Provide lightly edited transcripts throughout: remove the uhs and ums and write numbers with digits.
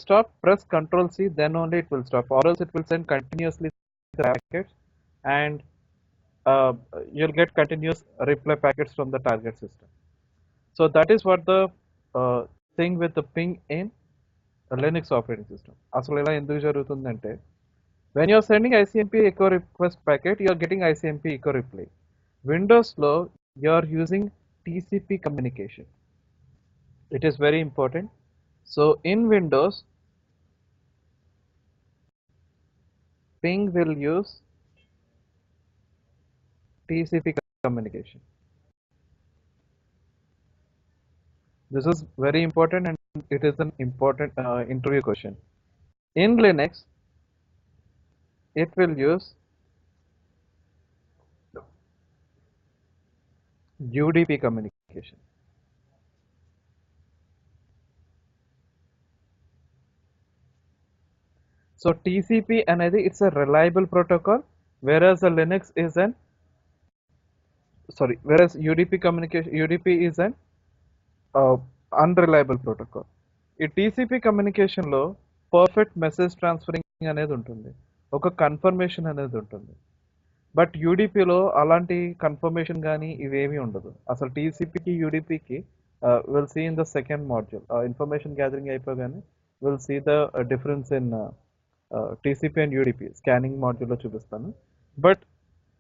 stop, press Control C, then only it will stop, or else it will send continuously the packets, and you'll get continuous reply packets from the target system. So that is what the thing with the ping in Linux operating system. అసలు ఇలా ఎందుకు జరుగుతుందంటే, when you're sending ICMP echo request packet, you're getting ICMP echo reply. Windows లో you're using TCP communication. It is very important. So in Windows, ping will use TCP communication. This is very important, and it is an important interview question. In Linux, it will use UDP communication. So TCP అనేది it's a reliable protocol, whereas the Linux is an whereas UDP is an unreliable protocol. ఈ TCP communication లో perfect message transferring అనేది ఉంటుంది, ఒక confirmation అనేది ఉంటుంది. But యూడిపిలో అలాంటి confirmation కానీ ఇవేమీ ఉండదు. అసలు టీసీపీకి యూడిపికి will see in the second module, information gathering అయిపోగానే will see the difference in TCP and UDP scanning మాడ్యూల్లో చూపిస్తాను. But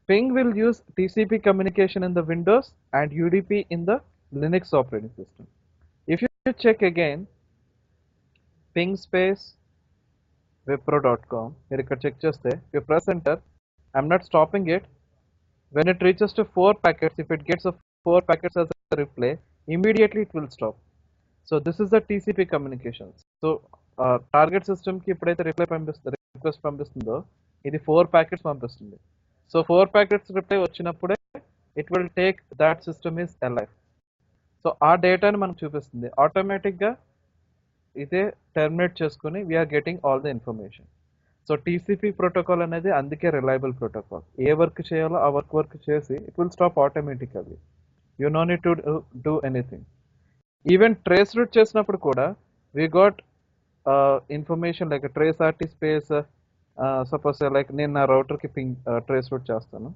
ping will use TCP communication in the Windows and UDP in the Linux operating system. If you check again ping space wipro.com, మీరు ఇక్కడ check చేస్తే you press enter, I'm not stopping it. When it reaches to 4 packets, if it gets a 4 packets as a reply, immediately it will stop. So this is the TCP communication. So target system కి ఎప్పుడైతే request పంపిస్తుందో ఇది 4 packets పంపిస్తుంది. So 4 packets reply వచ్చినప్పుడే it will take that system is alive. So ఆ డేటాని మనకు చూపిస్తుంది. ఆటోమేటిక్గా ఇదే టర్మినేట్ చేసుకుని we are getting all the information. So TCP protocol అనేది అందుకే రిలయబుల్ ప్రోటోకాల్. ఏ వర్క్ చేయాలో ఆ వర్క్ చేసి it will stop automatically. You know need to do anything. Even trace route చేసినప్పుడు కూడా we got information like trace RT space, suppose like నేను నా రౌటర్కి పింగ్ ట్రేస్ రూట్ చేస్తాను.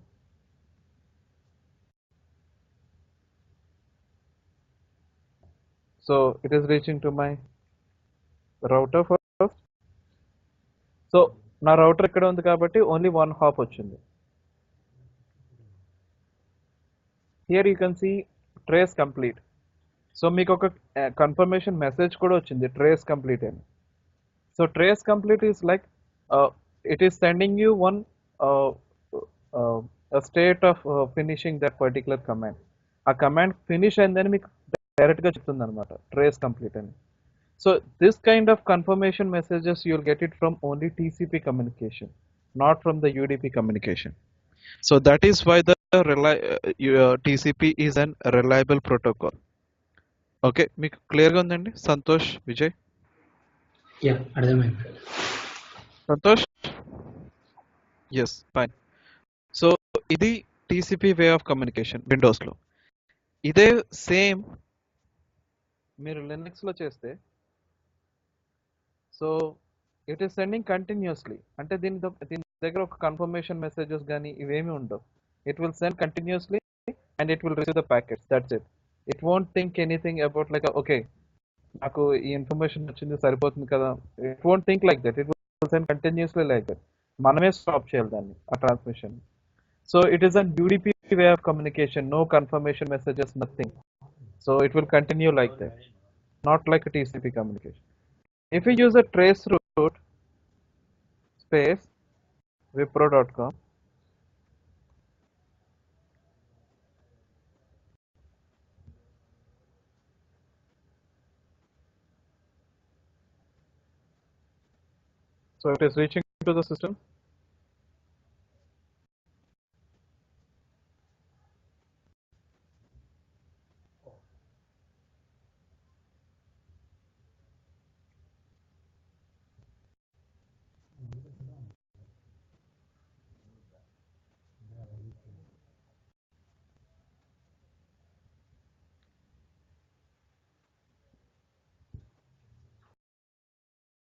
So it is reaching to my router first. So నా router ఇక్కడ ఉంది కాబట్టి ఓన్లీ 1 హాప్ వచ్చింది. Here you can see trace complete. So మీకు ఒక కన్ఫర్మేషన్ మెసేజ్ కూడా వచ్చింది ట్రేస్ కంప్లీట్ అని. So trace complete is like it is sending you one state of finishing that particular command. ఆ కమాండ్ ఫినిష్ అయిందని మీకు డైరెక్ట్గా చెప్తుంది అనమాట ట్రేస్ కంప్లీట్ అని. So this kind of confirmation messages you'll get it from only TCP communication, not from the UDP communication. So that is why the TCP is an reliable protocol. Okay, మీకు క్లియర్గా ఉందండి Santosh, Vijay? Yeah, అర్థమైంది Santosh. Yes, fine. So ఇది TCP way of communication విండోస్లో. ఇదే same మీరు లినక్స్లో చేస్తే, so it is sending continuously. అంటే దీని దగ్గర ఒక కన్ఫర్మేషన్ మెసేజెస్ కానీ ఇవేమి ఉండవు. It will send continuously and it will receive the packets, that's it. It won't think anything about like okay నాకు ఈ ఇన్ఫర్మేషన్ వచ్చింది సరిపోతుంది కదా. It won't think like that. It will send continuously like that. మనమే stop చేయాలి దాన్ని, ఆ transmission. So it is an UDP way of communication, no confirmation messages, nothing. So it will continue like that, not like TCP communication. If you use a trace route space wipro.com, so it is reaching to the system.